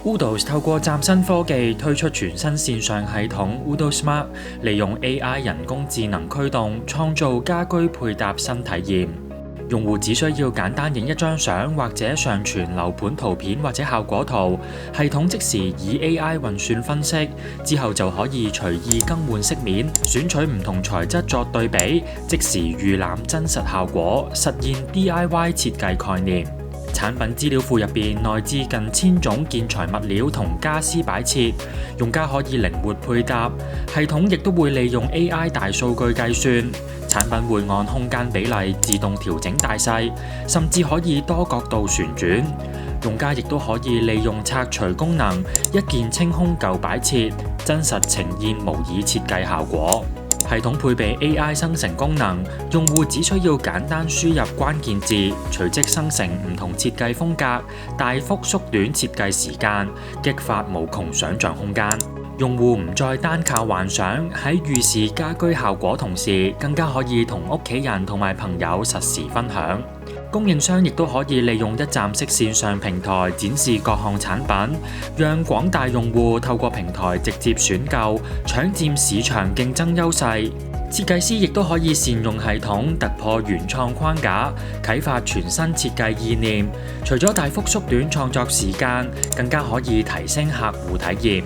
Udos 透過嶄新科技推出全新線上系統 Udo Smart， 利用 AI 人工智能驅動，創造家居配搭新體驗。用戶只需要簡單影一張相或者上傳樓盤圖片或者效果圖，系統即時以 AI 運算分析，之後就可以隨意更換飾面，選取唔同材質作對比，即時預覽真實效果，實現 DIY 設計概念。產品資料庫入邊內置近1000種建材物料同家私擺設，用家可以靈活配搭。系統亦都會利用 AI 大數據計算，產品會按空間比例自動調整大細，甚至可以多角度旋轉。用家亦都可以利用拆除功能，一鍵清空舊擺設，真實呈現模擬設計效果。系統配備 AI 生成功能，用戶只需要簡單輸入關鍵字，隨即生成唔同設計風格，大幅縮短設計時間，激發無窮想像空間。用戶唔再單靠幻想，喺預示家居效果同時，更加可以同屋企人同埋朋友實時分享。供應商亦都可以利用一站式線上平台展示各項產品，讓廣大用戶透過平台直接選購，搶佔市場競爭優勢。設計師亦都可以善用系統突破原創框架，啟發全新設計意念。除咗大幅縮短創作時間，更加可以提升客戶體驗。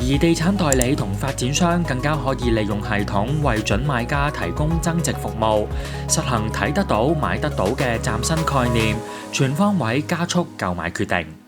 而地產代理同發展商更加可以利用系統為準買家提供增值服務，實行睇得到買得到嘅嶄新概念，全方位加速購買決定。